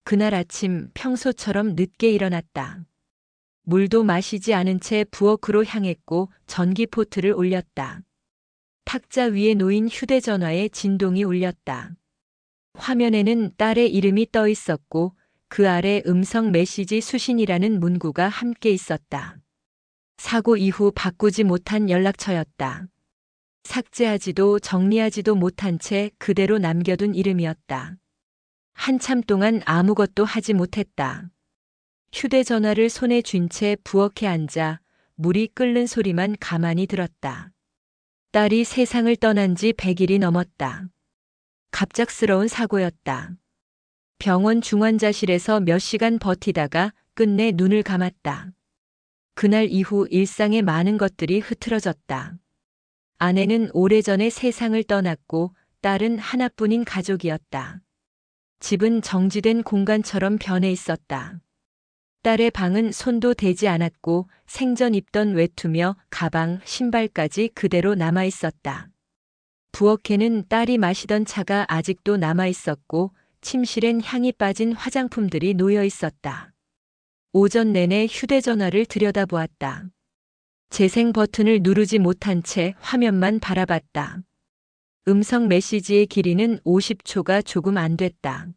그날 아침 평소처럼 늦게 일어났다. 물도 마시지 않은 채 부엌으로 향했고 전기포트를 올렸다. 탁자 위에 놓인 휴대전화에 진동이 울렸다. 화면에는 딸의 이름이 떠 있었고 그 아래 음성 메시지 수신이라는 문구가 함께 있었다. 사고 이후 바꾸지 못한 연락처였다. 삭제하지도 정리하지도 못한 채 그대로 남겨둔 이름이었다. 한참 동안 아무것도 하지 못했다. 휴대전화를 손에 쥔 채 부엌에 앉아 물이 끓는 소리만 가만히 들었다. 딸이 세상을 떠난 지 100일이 넘었다. 갑작스러운 사고였다. 병원 중환자실에서 몇 시간 버티다가 끝내 눈을 감았다. 그날 이후 일상의 많은 것들이 흐트러졌다. 아내는 오래전에 세상을 떠났고 딸은 하나뿐인 가족이었다. 집은 정지된 공간처럼 변해 있었다. 딸의 방은 손도 대지 않았고 생전 입던 외투며 가방, 신발까지 그대로 남아 있었다. 부엌에는 딸이 마시던 차가 아직도 남아 있었고 침실엔 향이 빠진 화장품들이 놓여 있었다. 오전 내내 휴대전화를 들여다보았다. 재생 버튼을 누르지 못한 채 화면만 바라봤다. 음성 메시지의 길이는 50초가 조금 안 됐다.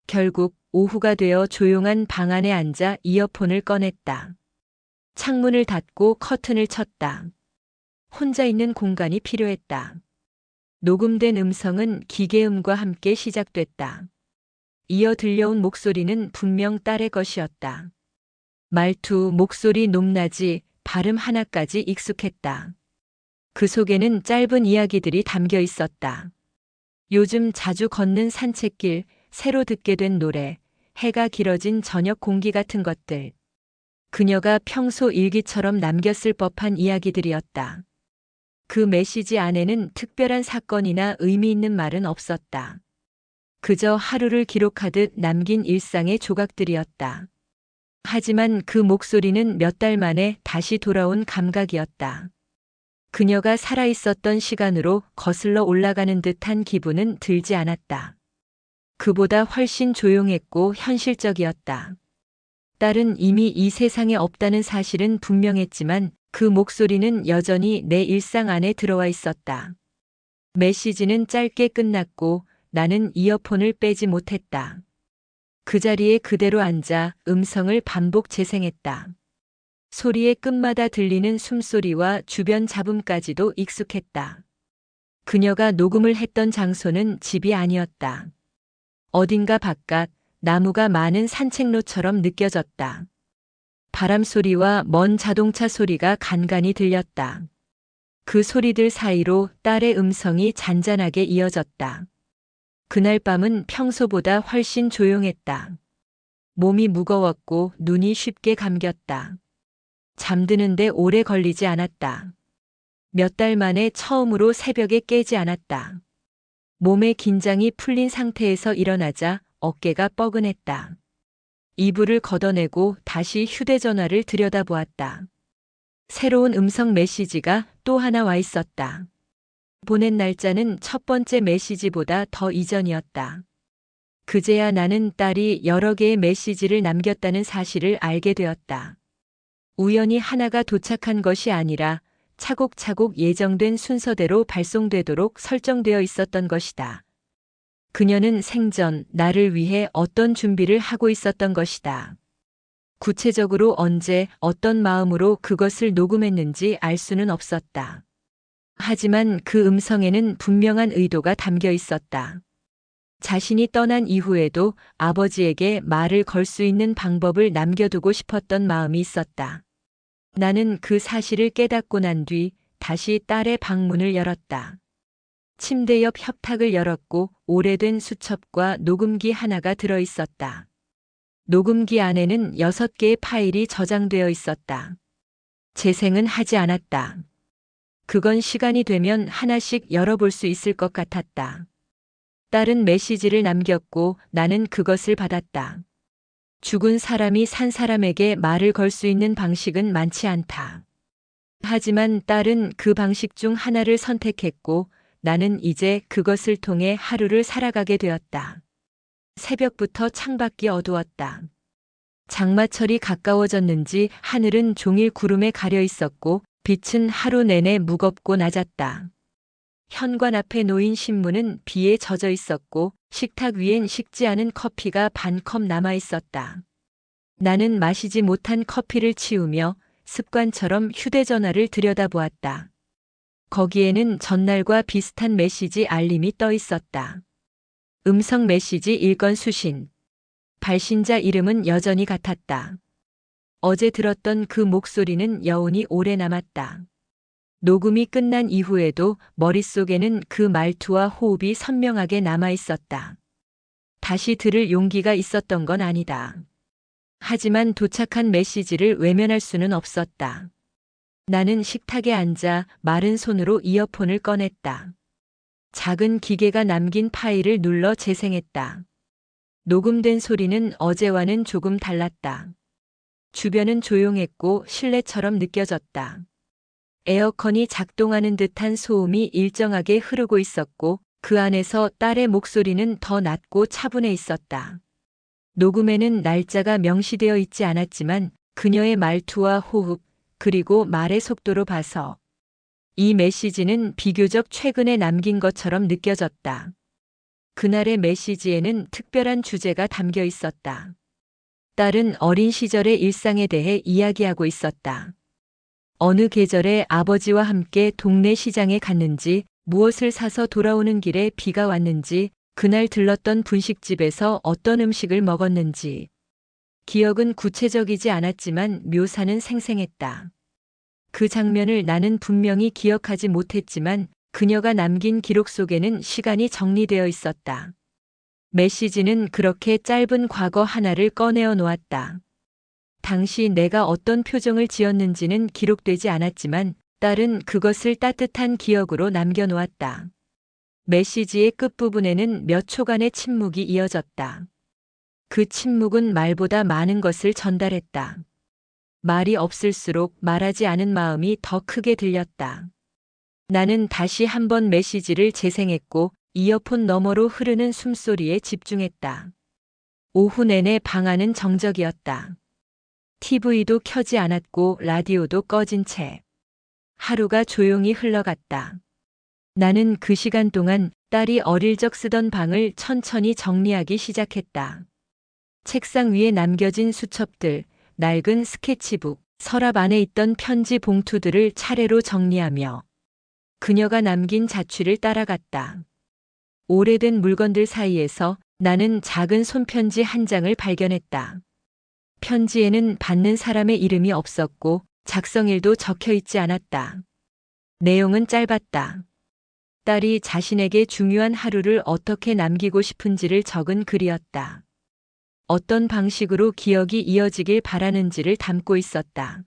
결국 오후가 되어 조용한 방 안에 앉아 이어폰을 꺼냈다. 창문을 닫고 커튼을 쳤다. 혼자 있는 공간이 필요했다. 녹음된 음성은 기계음과 함께 시작됐다. 이어 들려온 목소리는 분명 딸의 것이었다. 말투, 목소리 높낮이, 발음 하나까지 익숙했다. 그 속에는 짧은 이야기들이 담겨 있었다. 요즘 자주 걷는 산책길, 새로 듣게 된 노래, 해가 길어진 저녁 공기 같은 것들. 그녀가 평소 일기처럼 남겼을 법한 이야기들이었다. 그 메시지 안에는 특별한 사건이나 의미 있는 말은 없었다. 그저 하루를 기록하듯 남긴 일상의 조각들이었다. 하지만 그 목소리는 몇 달 만에 다시 돌아온 감각이었다. 그녀가 살아있었던 시간으로 거슬러 올라가는 듯한 기분은 들지 않았다. 그보다 훨씬 조용했고 현실적이었다. 딸은 이미 이 세상에 없다는 사실은 분명했지만 그 목소리는 여전히 내 일상 안에 들어와 있었다. 메시지는 짧게 끝났고 나는 이어폰을 빼지 못했다. 그 자리에 그대로 앉아 음성을 반복 재생했다. 소리의 끝마다 들리는 숨소리와 주변 잡음까지도 익숙했다. 그녀가 녹음을 했던 장소는 집이 아니었다. 어딘가 바깥, 나무가 많은 산책로처럼 느껴졌다. 바람 소리와 먼 자동차 소리가 간간히 들렸다. 그 소리들 사이로 딸의 음성이 잔잔하게 이어졌다. 그날 밤은 평소보다 훨씬 조용했다. 몸이 무거웠고 눈이 쉽게 감겼다. 잠드는데 오래 걸리지 않았다. 몇 달 만에 처음으로 새벽에 깨지 않았다. 몸의 긴장이 풀린 상태에서 일어나자 어깨가 뻐근했다. 이불을 걷어내고 다시 휴대전화를 들여다보았다. 새로운 음성 메시지가 또 하나 와 있었다. 보낸 날짜는 첫 번째 메시지보다 더 이전이었다. 그제야 나는 딸이 여러 개의 메시지를 남겼다는 사실을 알게 되었다. 우연히 하나가 도착한 것이 아니라 차곡차곡 예정된 순서대로 발송되도록 설정되어 있었던 것이다. 그녀는 생전 나를 위해 어떤 준비를 하고 있었던 것이다. 구체적으로 언제 어떤 마음으로 그것을 녹음했는지 알 수는 없었다. 하지만 그 음성에는 분명한 의도가 담겨 있었다. 자신이 떠난 이후에도 아버지에게 말을 걸 수 있는 방법을 남겨두고 싶었던 마음이 있었다. 나는 그 사실을 깨닫고 난 뒤 다시 딸의 방문을 열었다. 침대 옆 협탁을 열었고 오래된 수첩과 녹음기 하나가 들어 있었다. 녹음기 안에는 6개의 파일이 저장되어 있었다. 재생은 하지 않았다. 그건 시간이 되면 하나씩 열어볼 수 있을 것 같았다. 딸은 메시지를 남겼고 나는 그것을 받았다. 죽은 사람이 산 사람에게 말을 걸 수 있는 방식은 많지 않다. 하지만 딸은 그 방식 중 하나를 선택했고 나는 이제 그것을 통해 하루를 살아가게 되었다. 새벽부터 창밖이 어두웠다. 장마철이 가까워졌는지 하늘은 종일 구름에 가려 있었고 빛은 하루 내내 무겁고 낮았다. 현관 앞에 놓인 신문은 비에 젖어 있었고 식탁 위엔 식지 않은 커피가 반 컵 남아 있었다. 나는 마시지 못한 커피를 치우며 습관처럼 휴대전화를 들여다보았다. 거기에는 전날과 비슷한 메시지 알림이 떠 있었다. 음성 메시지 1건 수신. 발신자 이름은 여전히 같았다. 어제 들었던 그 목소리는 여운이 오래 남았다. 녹음이 끝난 이후에도 머릿속에는 그 말투와 호흡이 선명하게 남아 있었다. 다시 들을 용기가 있었던 건 아니다. 하지만 도착한 메시지를 외면할 수는 없었다. 나는 식탁에 앉아 마른 손으로 이어폰을 꺼냈다. 작은 기계가 남긴 파일을 눌러 재생했다. 녹음된 소리는 어제와는 조금 달랐다. 주변은 조용했고 실내처럼 느껴졌다. 에어컨이 작동하는 듯한 소음이 일정하게 흐르고 있었고 그 안에서 딸의 목소리는 더 낮고 차분해 있었다. 녹음에는 날짜가 명시되어 있지 않았지만 그녀의 말투와 호흡, 그리고 말의 속도로 봐서 이 메시지는 비교적 최근에 남긴 것처럼 느껴졌다. 그날의 메시지에는 특별한 주제가 담겨 있었다. 딸은 어린 시절의 일상에 대해 이야기하고 있었다. 어느 계절에 아버지와 함께 동네 시장에 갔는지, 무엇을 사서 돌아오는 길에 비가 왔는지, 그날 들렀던 분식집에서 어떤 음식을 먹었는지. 기억은 구체적이지 않았지만 묘사는 생생했다. 그 장면을 나는 분명히 기억하지 못했지만 그녀가 남긴 기록 속에는 시간이 정리되어 있었다. 메시지는 그렇게 짧은 과거 하나를 꺼내어 놓았다. 당시 내가 어떤 표정을 지었는지는 기록되지 않았지만 딸은 그것을 따뜻한 기억으로 남겨놓았다. 메시지의 끝부분에는 몇 초간의 침묵이 이어졌다. 그 침묵은 말보다 많은 것을 전달했다. 말이 없을수록 말하지 않은 마음이 더 크게 들렸다. 나는 다시 한번 메시지를 재생했고 이어폰 너머로 흐르는 숨소리에 집중했다. 오후 내내 방 안은 정적이었다. TV도 켜지 않았고 라디오도 꺼진 채 하루가 조용히 흘러갔다. 나는 그 시간 동안 딸이 어릴 적 쓰던 방을 천천히 정리하기 시작했다. 책상 위에 남겨진 수첩들, 낡은 스케치북, 서랍 안에 있던 편지 봉투들을 차례로 정리하며 그녀가 남긴 자취를 따라갔다. 오래된 물건들 사이에서 나는 작은 손편지 한 장을 발견했다. 편지에는 받는 사람의 이름이 없었고 작성일도 적혀 있지 않았다. 내용은 짧았다. 딸이 자신에게 중요한 하루를 어떻게 남기고 싶은지를 적은 글이었다. 어떤 방식으로 기억이 이어지길 바라는지를 담고 있었다.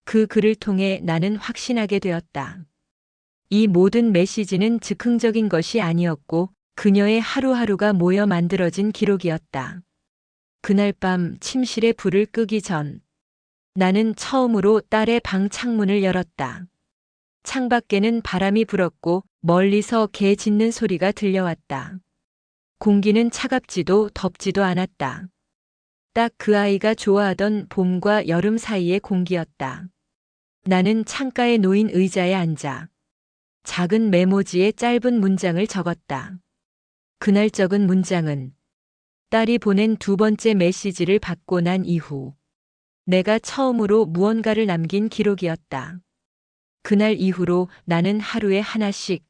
그 글을 통해 나는 확신하게 되었다. 이 모든 메시지는 즉흥적인 것이 아니었고 그녀의 하루하루가 모여 만들어진 기록이었다. 그날 밤 침실에 불을 끄기 전 나는 처음으로 딸의 방 창문을 열었다. 창밖에는 바람이 불었고 멀리서 개 짖는 소리가 들려왔다. 공기는 차갑지도 덥지도 않았다. 딱 그 아이가 좋아하던 봄과 여름 사이의 공기였다. 나는 창가에 놓인 의자에 앉아 작은 메모지에 짧은 문장을 적었다. 그날 적은 문장은 딸이 보낸 두 번째 메시지를 받고 난 이후 내가 처음으로 무언가를 남긴 기록이었다. 그날 이후로 나는 하루에 하나씩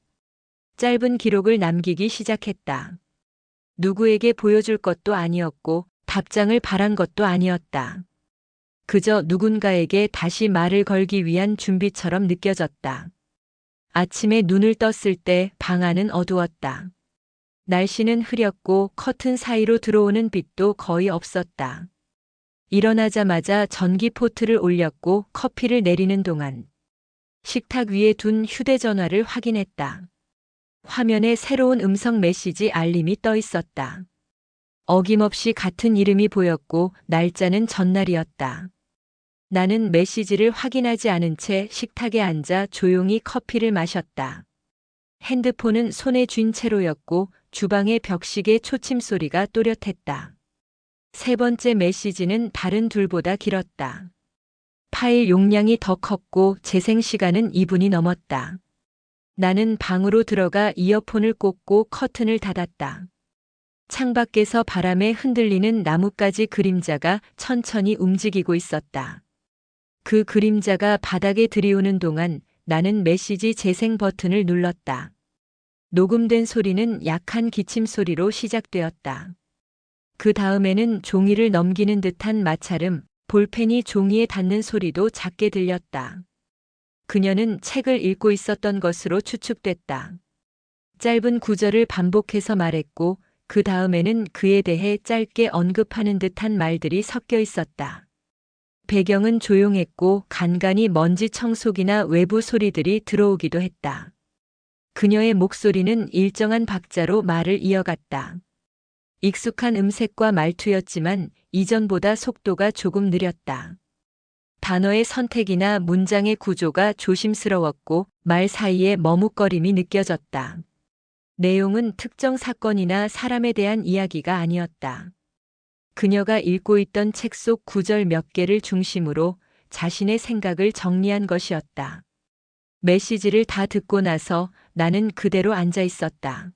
짧은 기록을 남기기 시작했다. 누구에게 보여줄 것도 아니었고 답장을 바란 것도 아니었다. 그저 누군가에게 다시 말을 걸기 위한 준비처럼 느껴졌다. 아침에 눈을 떴을 때 방 안은 어두웠다. 날씨는 흐렸고 커튼 사이로 들어오는 빛도 거의 없었다. 일어나자마자 전기포트를 올렸고 커피를 내리는 동안 식탁 위에 둔 휴대전화를 확인했다. 화면에 새로운 음성 메시지 알림이 떠 있었다. 어김없이 같은 이름이 보였고 날짜는 전날이었다. 나는 메시지를 확인하지 않은 채 식탁에 앉아 조용히 커피를 마셨다. 핸드폰은 손에 쥔 채로였고 주방의 벽시계 초침 소리가 또렷했다. 세 번째 메시지는 다른 둘보다 길었다. 파일 용량이 더 컸고 재생 시간은 2분이 넘었다. 나는 방으로 들어가 이어폰을 꽂고 커튼을 닫았다. 창밖에서 바람에 흔들리는 나뭇가지 그림자가 천천히 움직이고 있었다. 그 그림자가 바닥에 들이오는 동안 나는 메시지 재생 버튼을 눌렀다. 녹음된 소리는 약한 기침 소리로 시작되었다. 그 다음에는 종이를 넘기는 듯한 마찰음, 볼펜이 종이에 닿는 소리도 작게 들렸다. 그녀는 책을 읽고 있었던 것으로 추측됐다. 짧은 구절을 반복해서 말했고 그 다음에는 그에 대해 짧게 언급하는 듯한 말들이 섞여 있었다. 배경은 조용했고 간간이 먼지 청소기나 외부 소리들이 들어오기도 했다. 그녀의 목소리는 일정한 박자로 말을 이어갔다. 익숙한 음색과 말투였지만 이전보다 속도가 조금 느렸다. 단어의 선택이나 문장의 구조가 조심스러웠고 말 사이에 머뭇거림이 느껴졌다. 내용은 특정 사건이나 사람에 대한 이야기가 아니었다. 그녀가 읽고 있던 책 속 구절 몇 개를 중심으로 자신의 생각을 정리한 것이었다. 메시지를 다 듣고 나서 나는 그대로 앉아 있었다.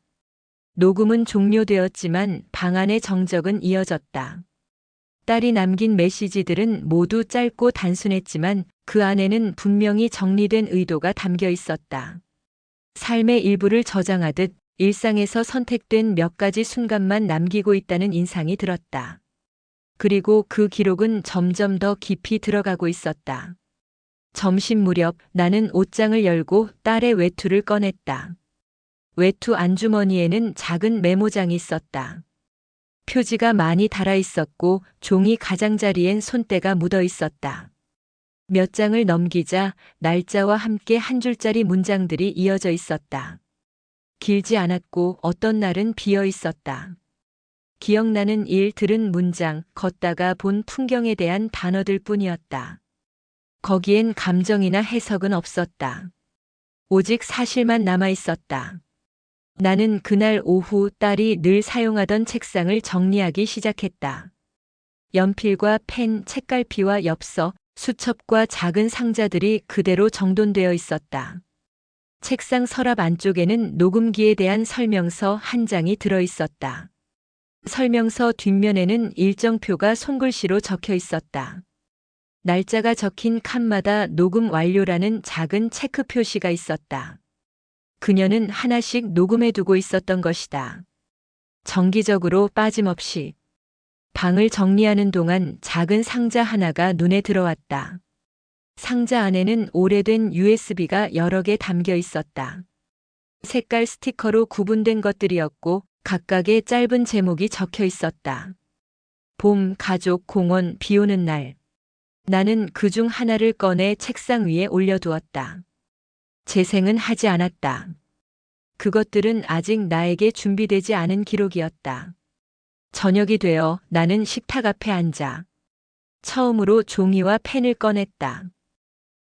녹음은 종료되었지만 방 안의 정적은 이어졌다. 딸이 남긴 메시지들은 모두 짧고 단순했지만 그 안에는 분명히 정리된 의도가 담겨 있었다. 삶의 일부를 저장하듯 일상에서 선택된 몇 가지 순간만 남기고 있다는 인상이 들었다. 그리고 그 기록은 점점 더 깊이 들어가고 있었다. 점심 무렵 나는 옷장을 열고 딸의 외투를 꺼냈다. 외투 안주머니에는 작은 메모장이 있었다. 표지가 많이 달아 있었고 종이 가장자리엔 손때가 묻어 있었다. 몇 장을 넘기자 날짜와 함께 한 줄짜리 문장들이 이어져 있었다. 길지 않았고 어떤 날은 비어 있었다. 기억나는 일, 들은 문장, 걷다가 본 풍경에 대한 단어들 뿐이었다. 거기엔 감정이나 해석은 없었다. 오직 사실만 남아 있었다. 나는 그날 오후 딸이 늘 사용하던 책상을 정리하기 시작했다. 연필과 펜, 책갈피와 엽서, 수첩과 작은 상자들이 그대로 정돈되어 있었다. 책상 서랍 안쪽에는 녹음기에 대한 설명서 한 장이 들어 있었다. 설명서 뒷면에는 일정표가 손글씨로 적혀 있었다. 날짜가 적힌 칸마다 녹음 완료라는 작은 체크 표시가 있었다. 그녀는 하나씩 녹음해 두고 있었던 것이다. 정기적으로 빠짐없이. 방을 정리하는 동안 작은 상자 하나가 눈에 들어왔다. 상자 안에는 오래된 USB가 여러 개 담겨 있었다. 색깔 스티커로 구분된 것들이었고 각각의 짧은 제목이 적혀 있었다. 봄, 가족, 공원, 비 오는 날. 나는 그중 하나를 꺼내 책상 위에 올려두었다. 재생은 하지 않았다. 그것들은 아직 나에게 준비되지 않은 기록이었다. 저녁이 되어 나는 식탁 앞에 앉아 처음으로 종이와 펜을 꺼냈다.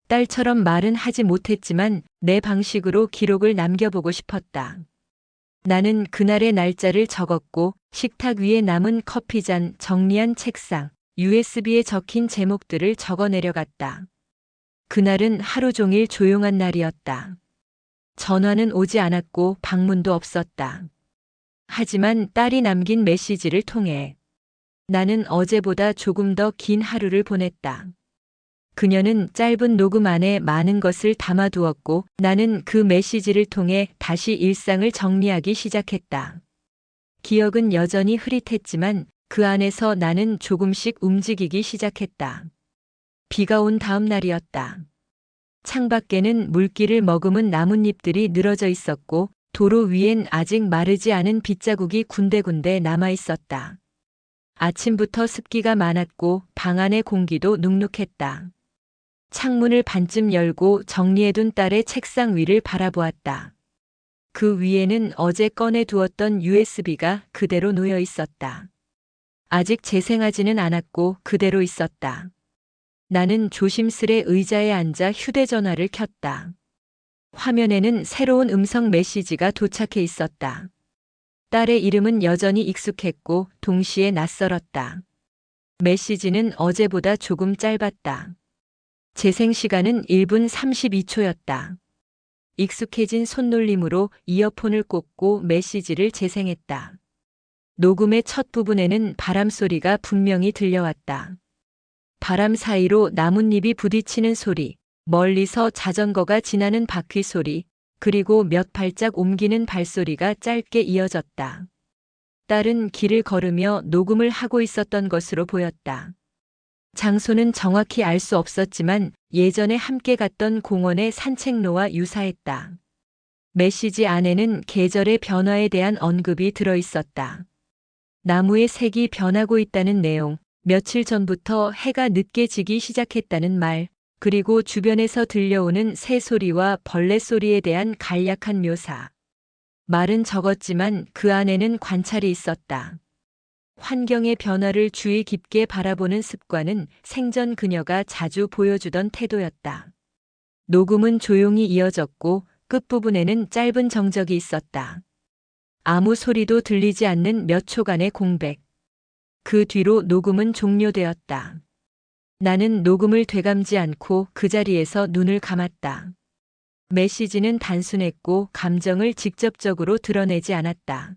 딸처럼 말은 하지 못했지만 내 방식으로 기록을 남겨보고 싶었다. 나는 그날의 날짜를 적었고 식탁 위에 남은 커피잔, 정리한 책상, USB에 적힌 제목들을 적어 내려갔다. 그날은 하루 종일 조용한 날이었다. 전화는 오지 않았고 방문도 없었다. 하지만 딸이 남긴 메시지를 통해 나는 어제보다 조금 더 긴 하루를 보냈다. 그녀는 짧은 녹음 안에 많은 것을 담아두었고 나는 그 메시지를 통해 다시 일상을 정리하기 시작했다. 기억은 여전히 흐릿했지만 그 안에서 나는 조금씩 움직이기 시작했다. 비가 온 다음 날이었다. 창밖에는 물기를 머금은 나뭇잎들이 늘어져 있었고 도로 위엔 아직 마르지 않은 빗자국이 군데군데 남아 있었다. 아침부터 습기가 많았고 방 안의 공기도 눅눅했다. 창문을 반쯤 열고 정리해둔 딸의 책상 위를 바라보았다. 그 위에는 어제 꺼내 두었던 USB가 그대로 놓여 있었다. 아직 재생하지는 않았고 그대로 있었다. 나는 조심스레 의자에 앉아 휴대전화를 켰다. 화면에는 새로운 음성 메시지가 도착해 있었다. 딸의 이름은 여전히 익숙했고 동시에 낯설었다. 메시지는 어제보다 조금 짧았다. 재생 시간은 1분 32초였다. 익숙해진 손놀림으로 이어폰을 꽂고 메시지를 재생했다. 녹음의 첫 부분에는 바람 소리가 분명히 들려왔다. 바람 사이로 나뭇잎이 부딪히는 소리, 멀리서 자전거가 지나는 바퀴 소리, 그리고 몇 발짝 옮기는 발소리가 짧게 이어졌다. 딸은 길을 걸으며 녹음을 하고 있었던 것으로 보였다. 장소는 정확히 알 수 없었지만 예전에 함께 갔던 공원의 산책로와 유사했다. 메시지 안에는 계절의 변화에 대한 언급이 들어 있었다. 나무의 색이 변하고 있다는 내용, 며칠 전부터 해가 늦게 지기 시작했다는 말, 그리고 주변에서 들려오는 새 소리와 벌레 소리에 대한 간략한 묘사. 말은 적었지만 그 안에는 관찰이 있었다. 환경의 변화를 주의 깊게 바라보는 습관은 생전 그녀가 자주 보여주던 태도였다. 녹음은 조용히 이어졌고 끝부분에는 짧은 정적이 있었다. 아무 소리도 들리지 않는 몇 초간의 공백. 그 뒤로 녹음은 종료되었다. 나는 녹음을 되감지 않고 그 자리에서 눈을 감았다. 메시지는 단순했고 감정을 직접적으로 드러내지 않았다.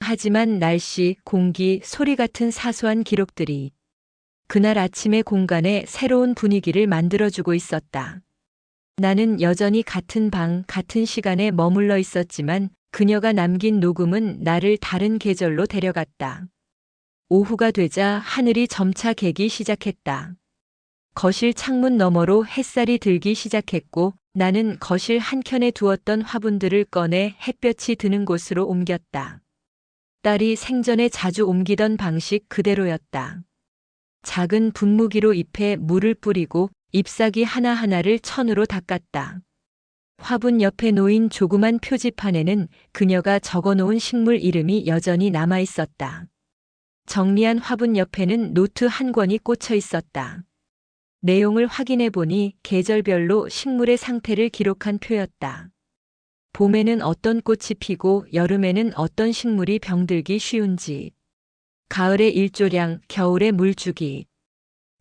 하지만 날씨, 공기, 소리 같은 사소한 기록들이 그날 아침의 공간에 새로운 분위기를 만들어주고 있었다. 나는 여전히 같은 방, 같은 시간에 머물러 있었지만 그녀가 남긴 녹음은 나를 다른 계절로 데려갔다. 오후가 되자 하늘이 점차 개기 시작했다. 거실 창문 너머로 햇살이 들기 시작했고 나는 거실 한켠에 두었던 화분들을 꺼내 햇볕이 드는 곳으로 옮겼다. 딸이 생전에 자주 옮기던 방식 그대로였다. 작은 분무기로 잎에 물을 뿌리고 잎사귀 하나하나를 천으로 닦았다. 화분 옆에 놓인 조그만 표지판에는 그녀가 적어놓은 식물 이름이 여전히 남아 있었다. 정리한 화분 옆에는 노트 한 권이 꽂혀 있었다. 내용을 확인해 보니 계절별로 식물의 상태를 기록한 표였다. 봄에는 어떤 꽃이 피고 여름에는 어떤 식물이 병들기 쉬운지, 가을의 일조량, 겨울의 물주기.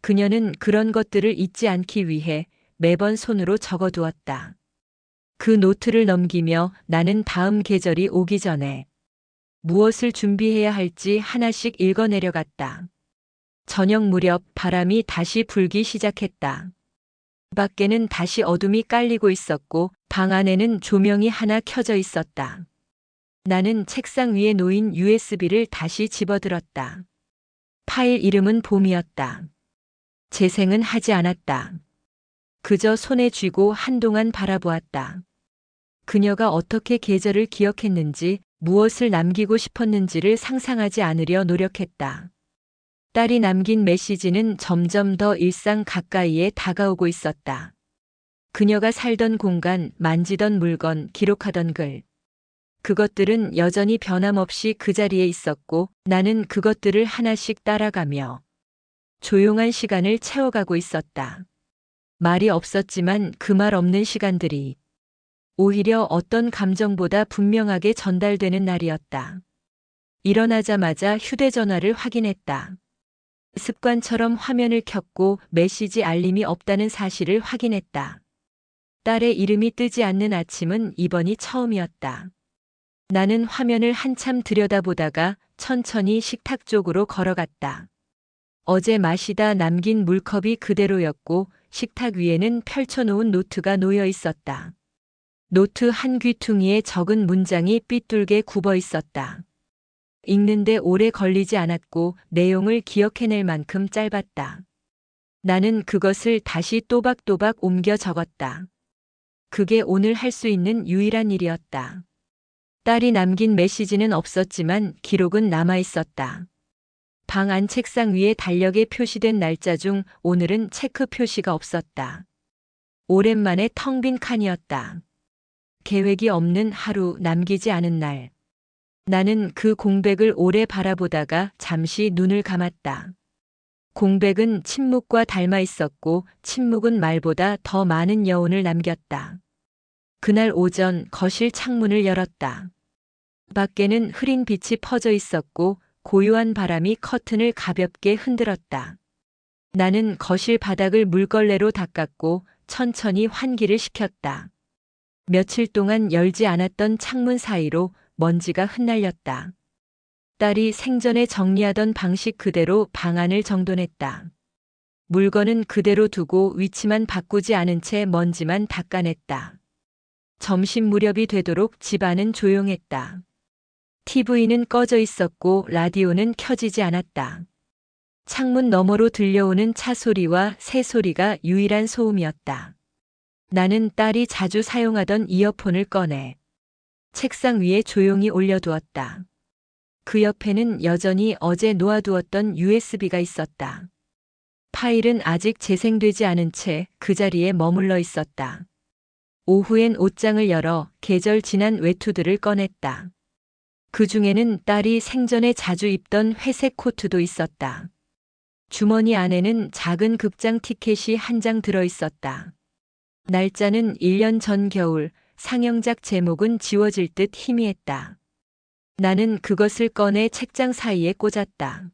그녀는 그런 것들을 잊지 않기 위해 매번 손으로 적어두었다. 그 노트를 넘기며 나는 다음 계절이 오기 전에 무엇을 준비해야 할지 하나씩 읽어내려갔다. 저녁 무렵 바람이 다시 불기 시작했다. 밖에는 다시 어둠이 깔리고 있었고 방 안에는 조명이 하나 켜져 있었다. 나는 책상 위에 놓인 USB를 다시 집어들었다. 파일 이름은 봄이었다. 재생은 하지 않았다. 그저 손에 쥐고 한동안 바라보았다. 그녀가 어떻게 계절을 기억했는지, 무엇을 남기고 싶었는지를 상상하지 않으려 노력했다. 딸이 남긴 메시지는 점점 더 일상 가까이에 다가오고 있었다. 그녀가 살던 공간, 만지던 물건, 기록하던 글. 그것들은 여전히 변함없이 그 자리에 있었고 나는 그것들을 하나씩 따라가며 조용한 시간을 채워가고 있었다. 말이 없었지만 그 말 없는 시간들이 오히려 어떤 감정보다 분명하게 전달되는 날이었다. 일어나자마자 휴대전화를 확인했다. 습관처럼 화면을 켰고 메시지 알림이 없다는 사실을 확인했다. 딸의 이름이 뜨지 않는 아침은 이번이 처음이었다. 나는 화면을 한참 들여다보다가 천천히 식탁 쪽으로 걸어갔다. 어제 마시다 남긴 물컵이 그대로였고 식탁 위에는 펼쳐놓은 노트가 놓여 있었다. 노트 한 귀퉁이에 적은 문장이 삐뚤게 굽어 있었다. 읽는데 오래 걸리지 않았고 내용을 기억해낼 만큼 짧았다. 나는 그것을 다시 또박또박 옮겨 적었다. 그게 오늘 할 수 있는 유일한 일이었다. 딸이 남긴 메시지는 없었지만 기록은 남아 있었다. 방 안 책상 위에 달력에 표시된 날짜 중 오늘은 체크 표시가 없었다. 오랜만에 텅 빈 칸이었다. 계획이 없는 하루, 남기지 않은 날. 나는 그 공백을 오래 바라보다가 잠시 눈을 감았다. 공백은 침묵과 닮아 있었고 침묵은 말보다 더 많은 여운을 남겼다. 그날 오전 거실 창문을 열었다. 밖에는 흐린 빛이 퍼져 있었고 고요한 바람이 커튼을 가볍게 흔들었다. 나는 거실 바닥을 물걸레로 닦았고 천천히 환기를 시켰다. 며칠 동안 열지 않았던 창문 사이로 먼지가 흩날렸다. 딸이 생전에 정리하던 방식 그대로 방안을 정돈했다. 물건은 그대로 두고 위치만 바꾸지 않은 채 먼지만 닦아냈다. 점심 무렵이 되도록 집안은 조용했다. TV는 꺼져 있었고 라디오는 켜지지 않았다. 창문 너머로 들려오는 차 소리와 새 소리가 유일한 소음이었다. 나는 딸이 자주 사용하던 이어폰을 꺼내 책상 위에 조용히 올려두었다. 그 옆에는 여전히 어제 놓아두었던 USB가 있었다. 파일은 아직 재생되지 않은 채 그 자리에 머물러 있었다. 오후엔 옷장을 열어 계절 지난 외투들을 꺼냈다. 그 중에는 딸이 생전에 자주 입던 회색 코트도 있었다. 주머니 안에는 작은 극장 티켓이 한 장 들어 있었다. 날짜는 1년 전 겨울, 상영작 제목은 지워질 듯 희미했다. 나는 그것을 꺼내 책장 사이에 꽂았다.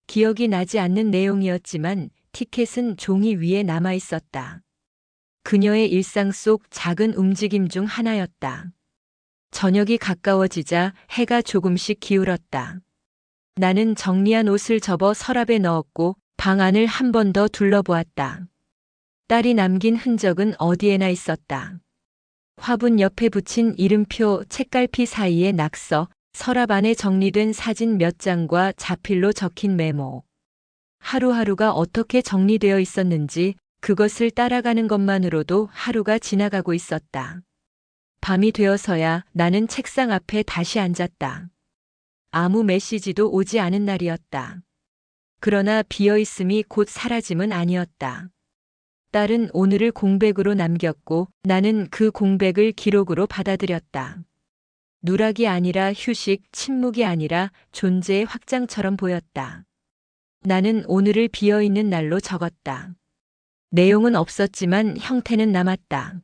기억이 나지 않는 내용이었지만 티켓은 종이 위에 남아 있었다. 그녀의 일상 속 작은 움직임 중 하나였다. 저녁이 가까워지자 해가 조금씩 기울었다. 나는 정리한 옷을 접어 서랍에 넣었고 방 안을 한 번 더 둘러보았다. 딸이 남긴 흔적은 어디에나 있었다. 화분 옆에 붙인 이름표, 책갈피 사이의 낙서, 서랍 안에 정리된 사진 몇 장과 자필로 적힌 메모. 하루하루가 어떻게 정리되어 있었는지 그것을 따라가는 것만으로도 하루가 지나가고 있었다. 밤이 되어서야 나는 책상 앞에 다시 앉았다. 아무 메시지도 오지 않은 날이었다. 그러나 비어있음이 곧 사라짐은 아니었다. 딸은 오늘을 공백으로 남겼고 나는 그 공백을 기록으로 받아들였다. 누락이 아니라 휴식, 침묵이 아니라 존재의 확장처럼 보였다. 나는 오늘을 비어있는 날로 적었다. 내용은 없었지만 형태는 남았다.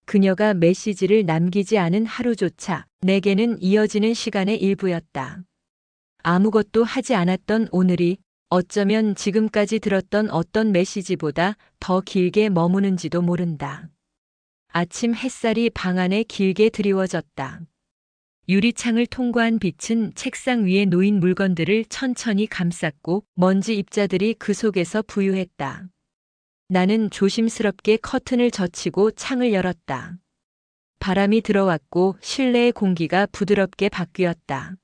그녀가 메시지를 남기지 않은 하루조차 내게는 이어지는 시간의 일부였다. 아무것도 하지 않았던 오늘이 어쩌면 지금까지 들었던 어떤 메시지보다 더 길게 머무는지도 모른다. 아침 햇살이 방 안에 길게 드리워졌다. 유리창을 통과한 빛은 책상 위에 놓인 물건들을 천천히 감쌌고 먼지 입자들이 그 속에서 부유했다. 나는 조심스럽게 커튼을 젖히고 창을 열었다. 바람이 들어왔고 실내의 공기가 부드럽게 바뀌었다.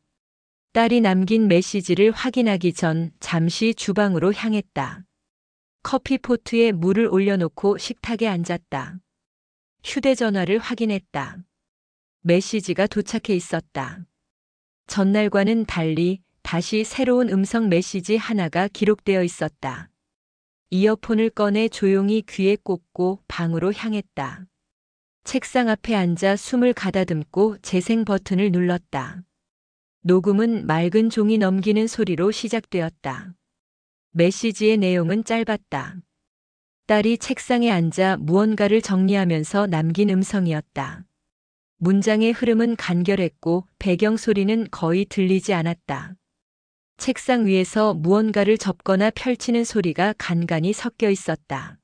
딸이 남긴 메시지를 확인하기 전 잠시 주방으로 향했다. 커피포트에 물을 올려놓고 식탁에 앉았다. 휴대전화를 확인했다. 메시지가 도착해 있었다. 전날과는 달리 다시 새로운 음성 메시지 하나가 기록되어 있었다. 이어폰을 꺼내 조용히 귀에 꽂고 방으로 향했다. 책상 앞에 앉아 숨을 가다듬고 재생 버튼을 눌렀다. 녹음은 맑은 종이 넘기는 소리로 시작되었다. 메시지의 내용은 짧았다. 딸이 책상에 앉아 무언가를 정리하면서 남긴 음성이었다. 문장의 흐름은 간결했고 배경 소리는 거의 들리지 않았다. 책상 위에서 무언가를 접거나 펼치는 소리가 간간이 섞여 있었다.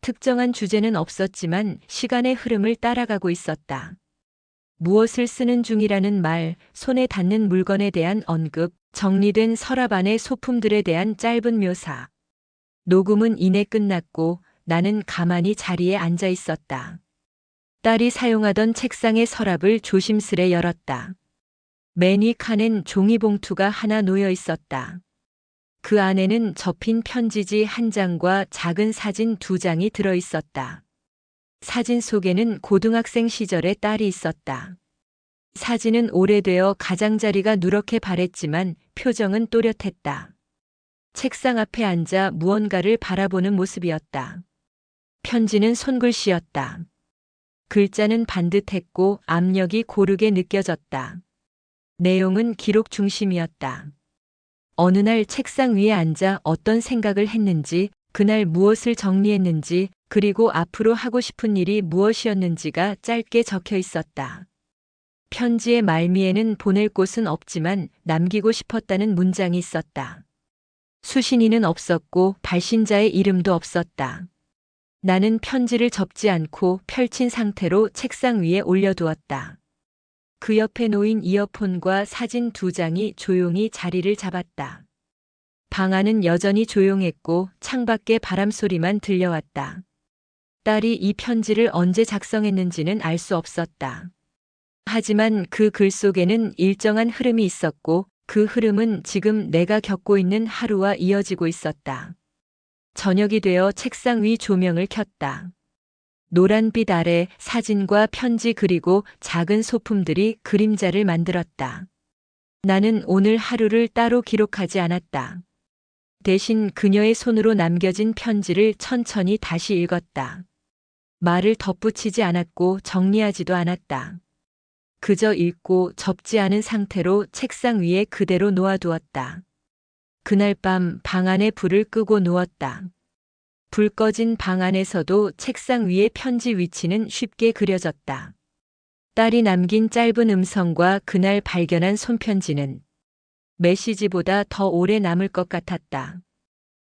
특정한 주제는 없었지만 시간의 흐름을 따라가고 있었다. 무엇을 쓰는 중이라는 말, 손에 닿는 물건에 대한 언급, 정리된 서랍 안의 소품들에 대한 짧은 묘사. 녹음은 이내 끝났고 나는 가만히 자리에 앉아 있었다. 딸이 사용하던 책상의 서랍을 조심스레 열었다. 맨 위 칸엔 종이봉투가 하나 놓여 있었다. 그 안에는 접힌 편지지 한 장과 작은 사진 두 장이 들어 있었다. 사진 속에는 고등학생 시절의 딸이 있었다. 사진은 오래되어 가장자리가 누렇게 바랬지만 표정은 또렷했다. 책상 앞에 앉아 무언가를 바라보는 모습이었다. 편지는 손글씨였다. 글자는 반듯했고 압력이 고르게 느껴졌다. 내용은 기록 중심이었다. 어느 날 책상 위에 앉아 어떤 생각을 했는지, 그날 무엇을 정리했는지, 그리고 앞으로 하고 싶은 일이 무엇이었는지가 짧게 적혀 있었다. 편지의 말미에는 보낼 곳은 없지만 남기고 싶었다는 문장이 있었다. 수신인은 없었고 발신자의 이름도 없었다. 나는 편지를 접지 않고 펼친 상태로 책상 위에 올려두었다. 그 옆에 놓인 이어폰과 사진 2장이 조용히 자리를 잡았다. 방 안은 여전히 조용했고 창밖의 바람 소리만 들려왔다. 딸이 이 편지를 언제 작성했는지는 알 수 없었다. 하지만 그 글 속에는 일정한 흐름이 있었고 그 흐름은 지금 내가 겪고 있는 하루와 이어지고 있었다. 저녁이 되어 책상 위 조명을 켰다. 노란빛 아래 사진과 편지 그리고 작은 소품들이 그림자를 만들었다. 나는 오늘 하루를 따로 기록하지 않았다. 대신 그녀의 손으로 남겨진 편지를 천천히 다시 읽었다. 말을 덧붙이지 않았고 정리하지도 않았다. 그저 읽고 접지 않은 상태로 책상 위에 그대로 놓아두었다. 그날 밤 방 안에 불을 끄고 누웠다. 불 꺼진 방 안에서도 책상 위의 편지 위치는 쉽게 그려졌다. 딸이 남긴 짧은 음성과 그날 발견한 손편지는 메시지보다 더 오래 남을 것 같았다.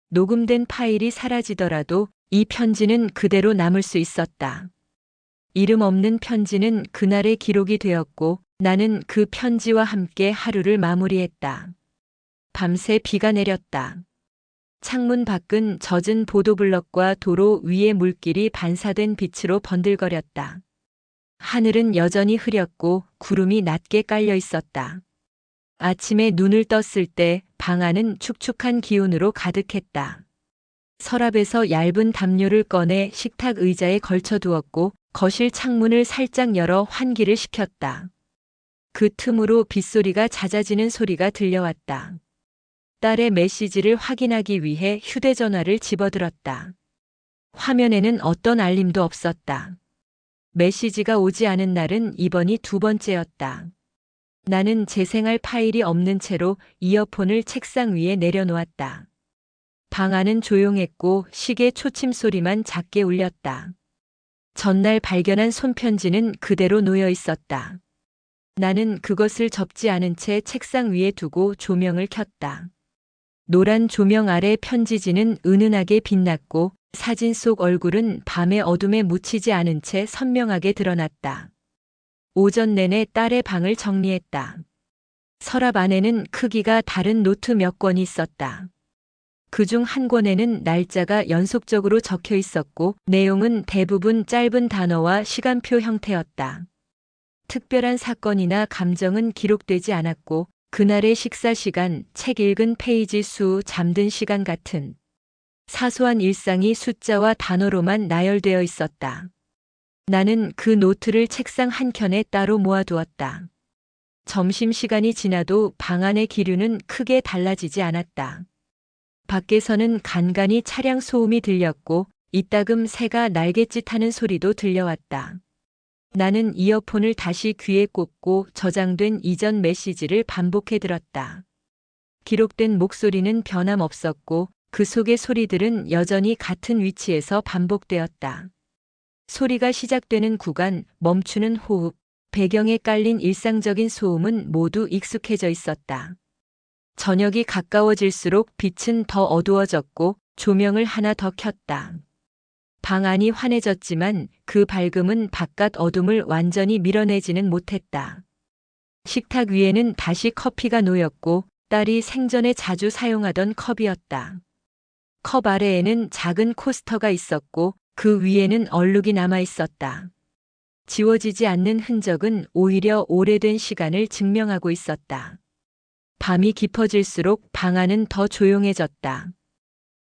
녹음된 파일이 사라지더라도 이 편지는 그대로 남을 수 있었다. 이름 없는 편지는 그날의 기록이 되었고 나는 그 편지와 함께 하루를 마무리했다. 밤새 비가 내렸다. 창문 밖은 젖은 보도블럭과 도로 위의 물길이 반사된 빛으로 번들거렸다. 하늘은 여전히 흐렸고 구름이 낮게 깔려 있었다. 아침에 눈을 떴을 때 방 안은 축축한 기운으로 가득했다. 서랍에서 얇은 담요를 꺼내 식탁 의자에 걸쳐두었고 거실 창문을 살짝 열어 환기를 시켰다. 그 틈으로 빗소리가 잦아지는 소리가 들려왔다. 딸의 메시지를 확인하기 위해 휴대전화를 집어들었다. 화면에는 어떤 알림도 없었다. 메시지가 오지 않은 날은 이번이 2번째였다. 나는 재생할 파일이 없는 채로 이어폰을 책상 위에 내려놓았다. 방 안은 조용했고 시계 초침 소리만 작게 울렸다. 전날 발견한 손편지는 그대로 놓여 있었다. 나는 그것을 접지 않은 채 책상 위에 두고 조명을 켰다. 노란 조명 아래 편지지는 은은하게 빛났고 사진 속 얼굴은 밤의 어둠에 묻히지 않은 채 선명하게 드러났다. 오전 내내 딸의 방을 정리했다. 서랍 안에는 크기가 다른 노트 몇 권이 있었다. 그중 한 권에는 날짜가 연속적으로 적혀 있었고 내용은 대부분 짧은 단어와 시간표 형태였다. 특별한 사건이나 감정은 기록되지 않았고 그날의 식사 시간, 책 읽은 페이지 수, 잠든 시간 같은 사소한 일상이 숫자와 단어로만 나열되어 있었다. 나는 그 노트를 책상 한켠에 따로 모아두었다. 점심시간이 지나도 방 안의 기류는 크게 달라지지 않았다. 밖에서는 간간히 차량 소음이 들렸고 이따금 새가 날갯짓하는 소리도 들려왔다. 나는 이어폰을 다시 귀에 꽂고 저장된 이전 메시지를 반복해 들었다. 기록된 목소리는 변함없었고 그 속의 소리들은 여전히 같은 위치에서 반복되었다. 소리가 시작되는 구간, 멈추는 호흡, 배경에 깔린 일상적인 소음은 모두 익숙해져 있었다. 저녁이 가까워질수록 빛은 더 어두워졌고 조명을 하나 더 켰다. 방 안이 환해졌지만 그 밝음은 바깥 어둠을 완전히 밀어내지는 못했다. 식탁 위에는 다시 커피가 놓였고 딸이 생전에 자주 사용하던 컵이었다. 컵 아래에는 작은 코스터가 있었고 그 위에는 얼룩이 남아 있었다. 지워지지 않는 흔적은 오히려 오래된 시간을 증명하고 있었다. 밤이 깊어질수록 방 안은 더 조용해졌다.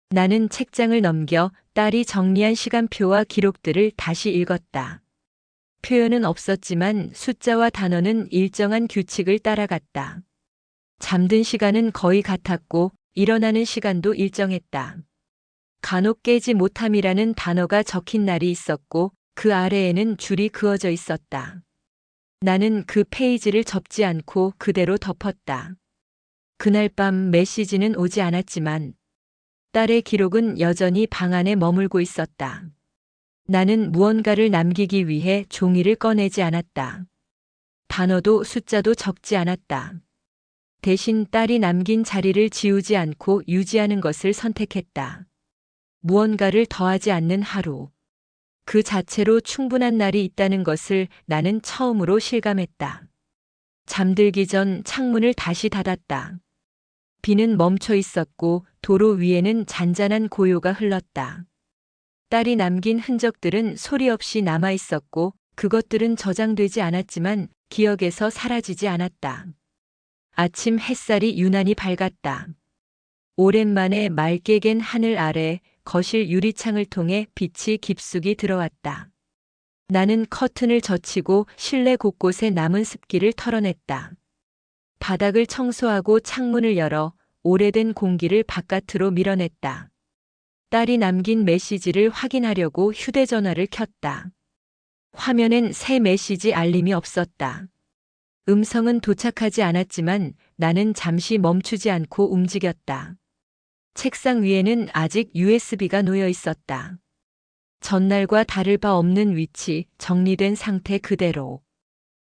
나는 책장을 넘겨 딸이 정리한 시간표와 기록들을 다시 읽었다. 표현은 없었지만 숫자와 단어는 일정한 규칙을 따라갔다. 잠든 시간은 거의 같았고 일어나는 시간도 일정했다. 간혹 깨지 못함이라는 단어가 적힌 날이 있었고 그 아래에는 줄이 그어져 있었다. 나는 그 페이지를 접지 않고 그대로 덮었다. 그날 밤 메시지는 오지 않았지만 딸의 기록은 여전히 방 안에 머물고 있었다. 나는 무언가를 남기기 위해 종이를 꺼내지 않았다. 단어도 숫자도 적지 않았다. 대신 딸이 남긴 자리를 지우지 않고 유지하는 것을 선택했다. 무언가를 더하지 않는 하루. 그 자체로 충분한 날이 있다는 것을 나는 처음으로 실감했다. 잠들기 전 창문을 다시 닫았다. 비는 멈춰 있었고 도로 위에는 잔잔한 고요가 흘렀다. 딸이 남긴 흔적들은 소리 없이 남아 있었고 그것들은 저장되지 않았지만 기억에서 사라지지 않았다. 아침 햇살이 유난히 밝았다. 오랜만에 맑게 갠 하늘 아래 거실 유리창을 통해 빛이 깊숙이 들어왔다. 나는 커튼을 젖히고 실내 곳곳에 남은 습기를 털어냈다. 바닥을 청소하고 창문을 열어 오래된 공기를 바깥으로 밀어냈다. 딸이 남긴 메시지를 확인하려고 휴대전화를 켰다. 화면엔 새 메시지 알림이 없었다. 음성은 도착하지 않았지만 나는 잠시 멈추지 않고 움직였다. 책상 위에는 아직 USB가 놓여 있었다. 전날과 다를 바 없는 위치, 정리된 상태 그대로.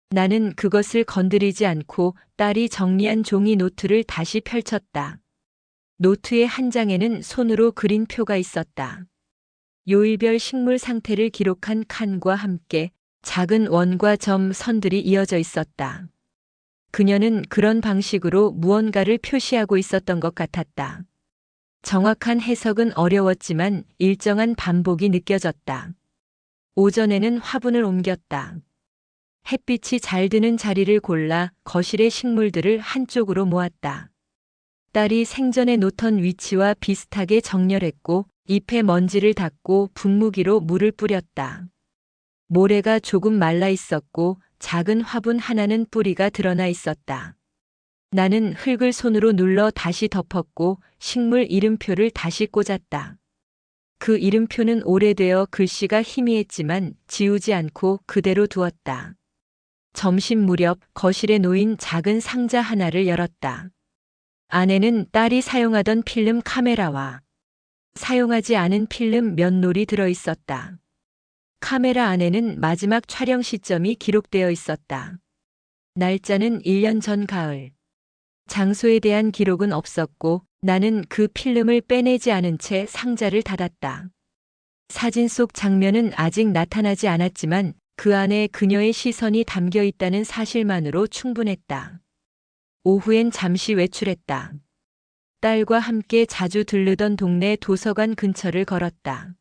나는 그것을 건드리지 않고 딸이 정리한 종이 노트를 다시 펼쳤다. 노트의 한 장에는 손으로 그린 표가 있었다. 요일별 식물 상태를 기록한 칸과 함께 작은 원과 점 선들이 이어져 있었다. 그녀는 그런 방식으로 무언가를 표시하고 있었던 것 같았다. 정확한 해석은 어려웠지만 일정한 반복이 느껴졌다. 오전에는 화분을 옮겼다. 햇빛이 잘 드는 자리를 골라 거실의 식물들을 한쪽으로 모았다. 딸이 생전에 놓던 위치와 비슷하게 정렬했고 잎에 먼지를 닦고 분무기로 물을 뿌렸다. 모래가 조금 말라 있었고 작은 화분 하나는 뿌리가 드러나 있었다. 나는 흙을 손으로 눌러 다시 덮었고 식물 이름표를 다시 꽂았다. 그 이름표는 오래되어 글씨가 희미했지만 지우지 않고 그대로 두었다. 점심 무렵 거실에 놓인 작은 상자 하나를 열었다. 안에는 딸이 사용하던 필름 카메라와 사용하지 않은 필름 몇 롤이 들어 있었다. 카메라 안에는 마지막 촬영 시점이 기록되어 있었다. 날짜는 1년 전 가을. 장소에 대한 기록은 없었고 나는 그 필름을 빼내지 않은 채 상자를 닫았다. 사진 속 장면은 아직 나타나지 않았지만 그 안에 그녀의 시선이 담겨 있다는 사실만으로 충분했다. 오후엔 잠시 외출했다. 딸과 함께 자주 들르던 동네 도서관 근처를 걸었다.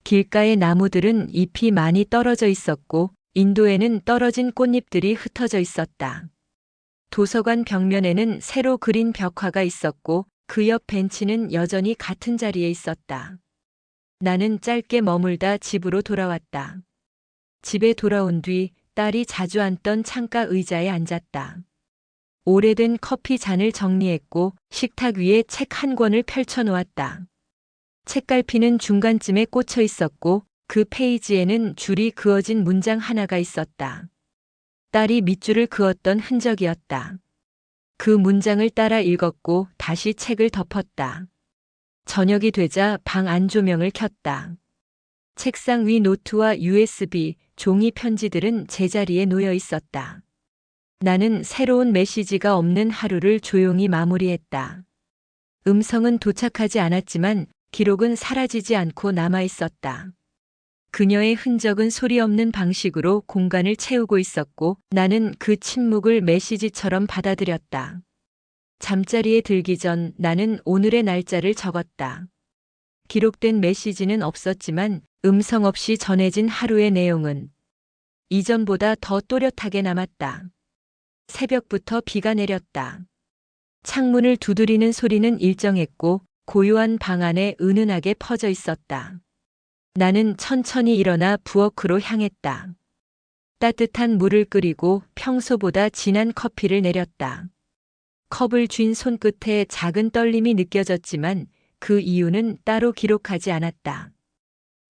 길가의 나무들은 잎이 많이 떨어져 있었고 인도에는 떨어진 꽃잎들이 흩어져 있었다. 도서관 벽면에는 새로 그린 벽화가 있었고 그 옆 벤치는 여전히 같은 자리에 있었다. 나는 짧게 머물다 집으로 돌아왔다. 집에 돌아온 뒤 딸이 자주 앉던 창가 의자에 앉았다. 오래된 커피 잔을 정리했고 식탁 위에 책 한 권을 펼쳐 놓았다. 책갈피는 중간쯤에 꽂혀 있었고 그 페이지에는 줄이 그어진 문장 하나가 있었다. 딸이 밑줄을 그었던 흔적이었다. 그 문장을 따라 읽었고 다시 책을 덮었다. 저녁이 되자 방 안 조명을 켰다. 책상 위 노트와 USB, 종이 편지들은 제자리에 놓여 있었다. 나는 새로운 메시지가 없는 하루를 조용히 마무리했다. 음성은 도착하지 않았지만 기록은 사라지지 않고 남아 있었다. 그녀의 흔적은 소리 없는 방식으로 공간을 채우고 있었고 나는 그 침묵을 메시지처럼 받아들였다. 잠자리에 들기 전 나는 오늘의 날짜를 적었다. 기록된 메시지는 없었지만 음성 없이 전해진 하루의 내용은 이전보다 더 또렷하게 남았다. 새벽부터 비가 내렸다. 창문을 두드리는 소리는 일정했고 고요한 방 안에 은은하게 퍼져 있었다. 나는 천천히 일어나 부엌으로 향했다. 따뜻한 물을 끓이고 평소보다 진한 커피를 내렸다. 컵을 쥔 손끝에 작은 떨림이 느껴졌지만 그 이유는 따로 기록하지 않았다.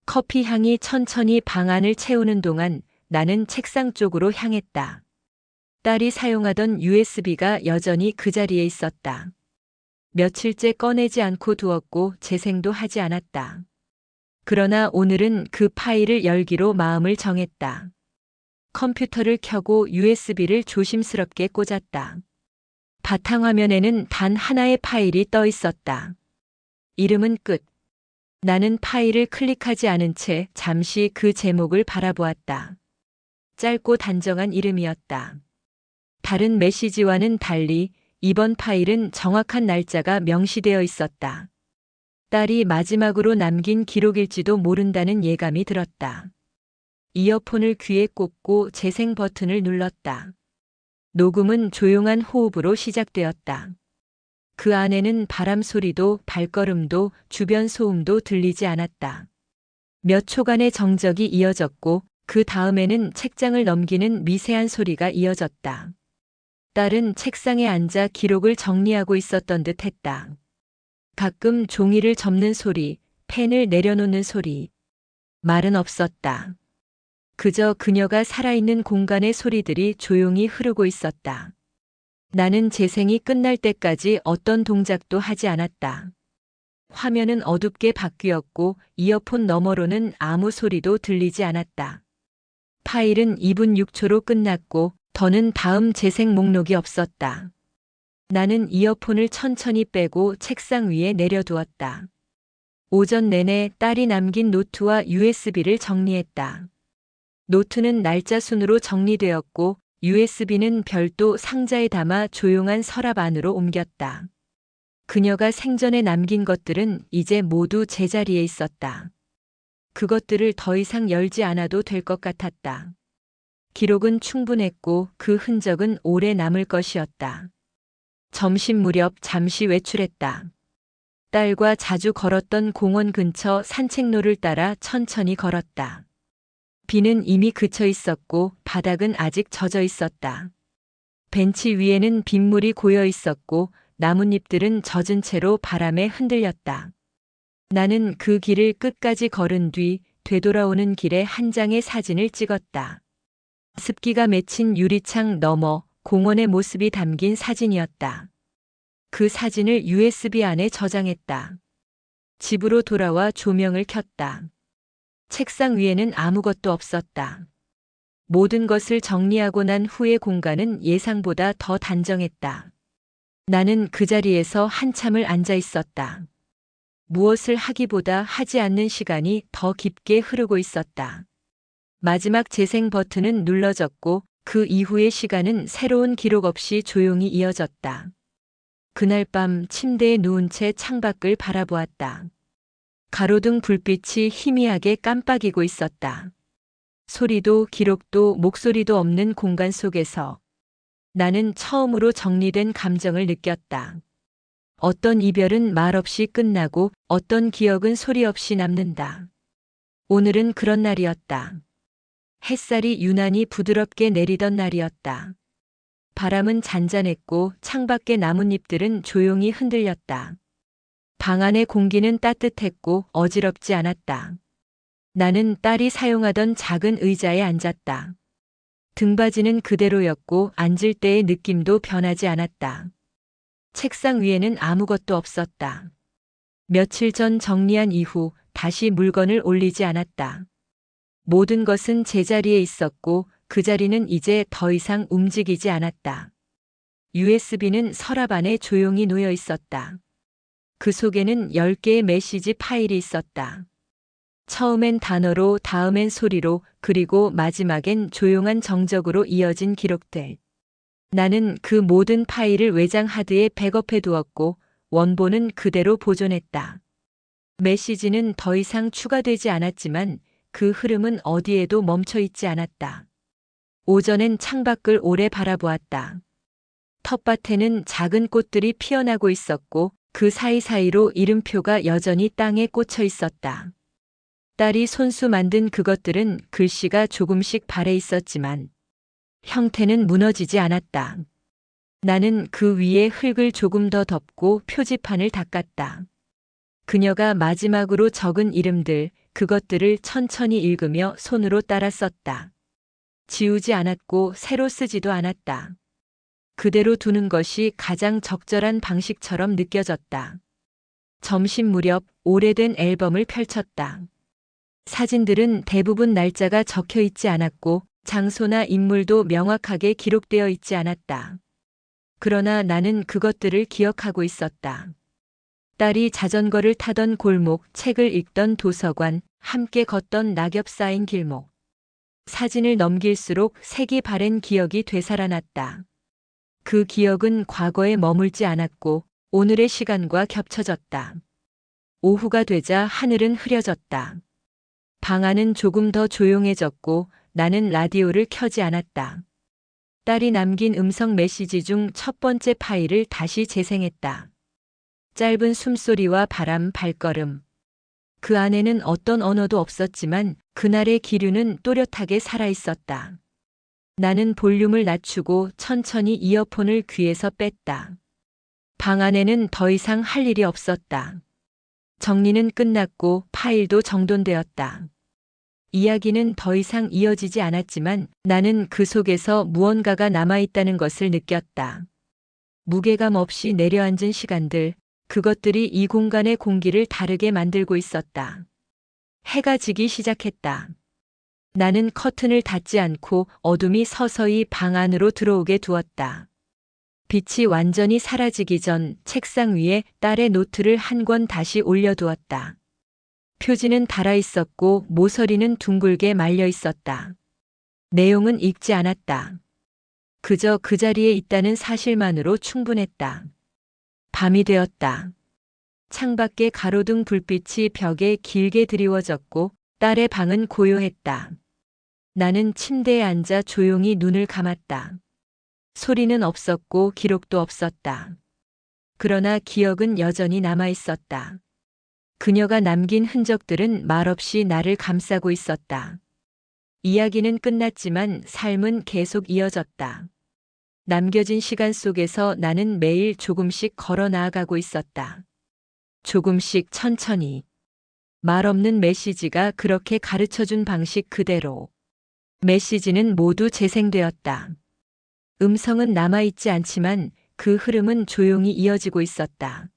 커피 향이 천천히 방 안을 채우는 동안 나는 책상 쪽으로 향했다. 딸이 사용하던 USB가 여전히 그 자리에 있었다. 며칠째 꺼내지 않고 두었고 재생도 하지 않았다. 그러나 오늘은 그 파일을 열기로 마음을 정했다. 컴퓨터를 켜고 USB를 조심스럽게 꽂았다. 바탕화면에는 단 하나의 파일이 떠 있었다. 이름은 끝. 나는 파일을 클릭하지 않은 채 잠시 그 제목을 바라보았다. 짧고 단정한 이름이었다. 다른 메시지와는 달리 이번 파일은 정확한 날짜가 명시되어 있었다. 딸이 마지막으로 남긴 기록일지도 모른다는 예감이 들었다. 이어폰을 귀에 꽂고 재생 버튼을 눌렀다. 녹음은 조용한 호흡으로 시작되었다. 그 안에는 바람 소리도 발걸음도 주변 소음도 들리지 않았다. 몇 초간의 정적이 이어졌고 그 다음에는 책장을 넘기는 미세한 소리가 이어졌다. 딸은 책상에 앉아 기록을 정리하고 있었던 듯 했다. 가끔 종이를 접는 소리, 펜을 내려놓는 소리. 말은 없었다. 그저 그녀가 살아있는 공간의 소리들이 조용히 흐르고 있었다. 나는 재생이 끝날 때까지 어떤 동작도 하지 않았다. 화면은 어둡게 바뀌었고 이어폰 너머로는 아무 소리도 들리지 않았다. 파일은 2분 6초로 끝났고 더는 다음 재생 목록이 없었다. 나는 이어폰을 천천히 빼고 책상 위에 내려두었다. 오전 내내 딸이 남긴 노트와 USB를 정리했다. 노트는 날짜 순으로 정리되었고 USB는 별도 상자에 담아 조용한 서랍 안으로 옮겼다. 그녀가 생전에 남긴 것들은 이제 모두 제자리에 있었다. 그것들을 더 이상 열지 않아도 될 것 같았다. 기록은 충분했고 그 흔적은 오래 남을 것이었다. 점심 무렵 잠시 외출했다. 딸과 자주 걸었던 공원 근처 산책로를 따라 천천히 걸었다. 비는 이미 그쳐 있었고 바닥은 아직 젖어 있었다. 벤치 위에는 빗물이 고여 있었고 나뭇잎들은 젖은 채로 바람에 흔들렸다. 나는 그 길을 끝까지 걸은 뒤 되돌아오는 길에 한 장의 사진을 찍었다. 습기가 맺힌 유리창 너머 공원의 모습이 담긴 사진이었다. 그 사진을 USB 안에 저장했다. 집으로 돌아와 조명을 켰다. 책상 위에는 아무것도 없었다. 모든 것을 정리하고 난 후의 공간은 예상보다 더 단정했다. 나는 그 자리에서 한참을 앉아 있었다. 무엇을 하기보다 하지 않는 시간이 더 깊게 흐르고 있었다. 마지막 재생 버튼은 눌러졌고 그 이후의 시간은 새로운 기록 없이 조용히 이어졌다. 그날 밤 침대에 누운 채 창밖을 바라보았다. 가로등 불빛이 희미하게 깜빡이고 있었다. 소리도 기록도 목소리도 없는 공간 속에서 나는 처음으로 정리된 감정을 느꼈다. 어떤 이별은 말 없이 끝나고 어떤 기억은 소리 없이 남는다. 오늘은 그런 날이었다. 햇살이 유난히 부드럽게 내리던 날이었다. 바람은 잔잔했고 창밖의 나뭇잎들은 조용히 흔들렸다. 방 안의 공기는 따뜻했고 어지럽지 않았다. 나는 딸이 사용하던 작은 의자에 앉았다. 등받이는 그대로였고 앉을 때의 느낌도 변하지 않았다. 책상 위에는 아무것도 없었다. 며칠 전 정리한 이후 다시 물건을 올리지 않았다. 모든 것은 제자리에 있었고 그 자리는 이제 더 이상 움직이지 않았다. USB는 서랍 안에 조용히 놓여 있었다. 그 속에는 10개의 메시지 파일이 있었다. 처음엔 단어로, 다음엔 소리로, 그리고 마지막엔 조용한 정적으로 이어진 기록들. 나는 그 모든 파일을 외장 하드에 백업해 두었고 원본은 그대로 보존했다. 메시지는 더 이상 추가되지 않았지만 그 흐름은 어디에도 멈춰 있지 않았다. 오전엔 창밖을 오래 바라보았다. 텃밭에는 작은 꽃들이 피어나고 있었고 그 사이사이로 이름표가 여전히 땅에 꽂혀 있었다. 딸이 손수 만든 그것들은 글씨가 조금씩 발해 있었지만 형태는 무너지지 않았다. 나는 그 위에 흙을 조금 더 덮고 표지판을 닦았다. 그녀가 마지막으로 적은 이름들, 그것들을 천천히 읽으며 손으로 따라 썼다. 지우지 않았고 새로 쓰지도 않았다. 그대로 두는 것이 가장 적절한 방식처럼 느껴졌다. 점심 무렵 오래된 앨범을 펼쳤다. 사진들은 대부분 날짜가 적혀 있지 않았고 장소나 인물도 명확하게 기록되어 있지 않았다. 그러나 나는 그것들을 기억하고 있었다. 딸이 자전거를 타던 골목, 책을 읽던 도서관, 함께 걷던 낙엽 쌓인 길목. 사진을 넘길수록 색이 바랜 기억이 되살아났다. 그 기억은 과거에 머물지 않았고 오늘의 시간과 겹쳐졌다. 오후가 되자 하늘은 흐려졌다. 방 안은 조금 더 조용해졌고 나는 라디오를 켜지 않았다. 딸이 남긴 음성 메시지 중 첫 번째 파일을 다시 재생했다. 짧은 숨소리와 바람, 발걸음. 그 안에는 어떤 언어도 없었지만 그날의 기류는 또렷하게 살아있었다. 나는 볼륨을 낮추고 천천히 이어폰을 귀에서 뺐다. 방 안에는 더 이상 할 일이 없었다. 정리는 끝났고 파일도 정돈되었다. 이야기는 더 이상 이어지지 않았지만 나는 그 속에서 무언가가 남아있다는 것을 느꼈다. 무게감 없이 내려앉은 시간들, 그것들이 이 공간의 공기를 다르게 만들고 있었다. 해가 지기 시작했다. 나는 커튼을 닫지 않고 어둠이 서서히 방 안으로 들어오게 두었다. 빛이 완전히 사라지기 전 책상 위에 딸의 노트를 한 권 다시 올려두었다. 표지는 달아 있었고 모서리는 둥글게 말려 있었다. 내용은 읽지 않았다. 그저 그 자리에 있다는 사실만으로 충분했다. 밤이 되었다. 창밖에 가로등 불빛이 벽에 길게 드리워졌고 딸의 방은 고요했다. 나는 침대에 앉아 조용히 눈을 감았다. 소리는 없었고 기록도 없었다. 그러나 기억은 여전히 남아 있었다. 그녀가 남긴 흔적들은 말없이 나를 감싸고 있었다. 이야기는 끝났지만 삶은 계속 이어졌다. 남겨진 시간 속에서 나는 매일 조금씩 걸어 나아가고 있었다. 조금씩 천천히. 말 없는 메시지가 그렇게 가르쳐준 방식 그대로. 메시지는 모두 재생되었다. 음성은 남아있지 않지만 그 흐름은 조용히 이어지고 있었다.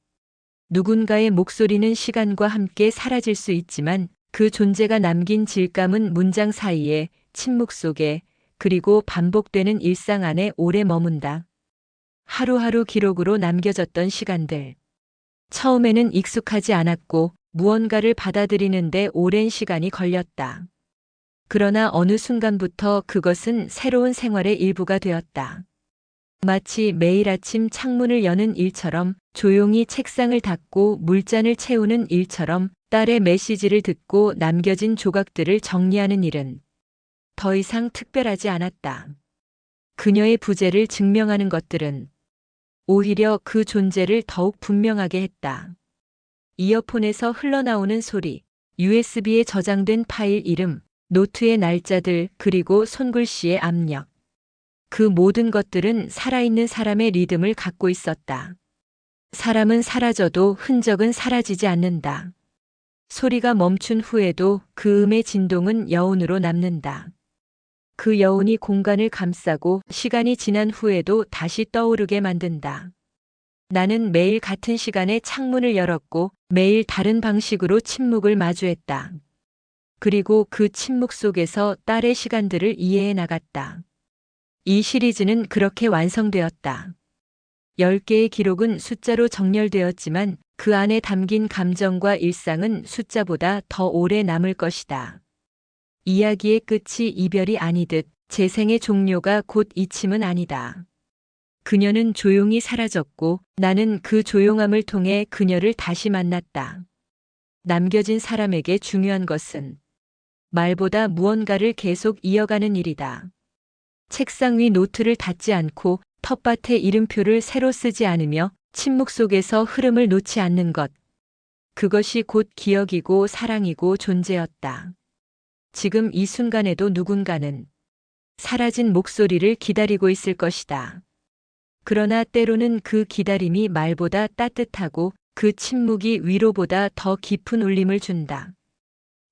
누군가의 목소리는 시간과 함께 사라질 수 있지만 그 존재가 남긴 질감은 문장 사이에, 침묵 속에, 그리고 반복되는 일상 안에 오래 머문다. 하루하루 기록으로 남겨졌던 시간들. 처음에는 익숙하지 않았고 무언가를 받아들이는데 오랜 시간이 걸렸다. 그러나 어느 순간부터 그것은 새로운 생활의 일부가 되었다. 마치 매일 아침 창문을 여는 일처럼, 조용히 책상을 닦고 물잔을 채우는 일처럼 딸의 메시지를 듣고 남겨진 조각들을 정리하는 일은 더 이상 특별하지 않았다. 그녀의 부재를 증명하는 것들은 오히려 그 존재를 더욱 분명하게 했다. 이어폰에서 흘러나오는 소리, USB에 저장된 파일 이름, 노트의 날짜들, 그리고 손글씨의 압력. 그 모든 것들은 살아있는 사람의 리듬을 갖고 있었다. 사람은 사라져도 흔적은 사라지지 않는다. 소리가 멈춘 후에도 그 음의 진동은 여운으로 남는다. 그 여운이 공간을 감싸고 시간이 지난 후에도 다시 떠오르게 만든다. 나는 매일 같은 시간에 창문을 열었고 매일 다른 방식으로 침묵을 마주했다. 그리고 그 침묵 속에서 딸의 시간들을 이해해 나갔다. 이 시리즈는 그렇게 완성되었다. 10개의 기록은 숫자로 정렬되었지만 그 안에 담긴 감정과 일상은 숫자보다 더 오래 남을 것이다. 이야기의 끝이 이별이 아니듯 재생의 종료가 곧 잊힘은 아니다. 그녀는 조용히 사라졌고 나는 그 조용함을 통해 그녀를 다시 만났다. 남겨진 사람에게 중요한 것은 말보다 무언가를 계속 이어가는 일이다. 책상 위 노트를 닫지 않고 텃밭에 이름표를 새로 쓰지 않으며 침묵 속에서 흐름을 놓지 않는 것. 그것이 곧 기억이고 사랑이고 존재였다. 지금 이 순간에도 누군가는 사라진 목소리를 기다리고 있을 것이다. 그러나 때로는 그 기다림이 말보다 따뜻하고 그 침묵이 위로보다 더 깊은 울림을 준다.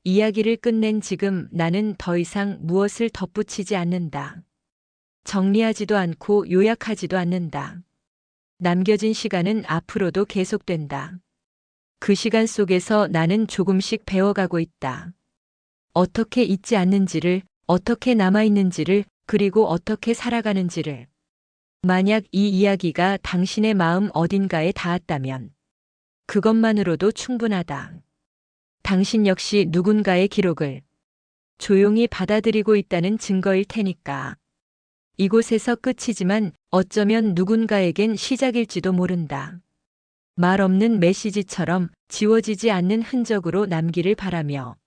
이야기를 끝낸 지금 나는 더 이상 무엇을 덧붙이지 않는다. 정리하지도 않고 요약하지도 않는다. 남겨진 시간은 앞으로도 계속된다. 그 시간 속에서 나는 조금씩 배워가고 있다. 어떻게 잊지 않는지를, 어떻게 남아있는지를, 그리고 어떻게 살아가는지를. 만약 이 이야기가 당신의 마음 어딘가에 닿았다면 그것만으로도 충분하다. 당신 역시 누군가의 기록을 조용히 받아들이고 있다는 증거일 테니까. 이곳에서 끝이지만 어쩌면 누군가에겐 시작일지도 모른다. 말 없는 메시지처럼 지워지지 않는 흔적으로 남기를 바라며.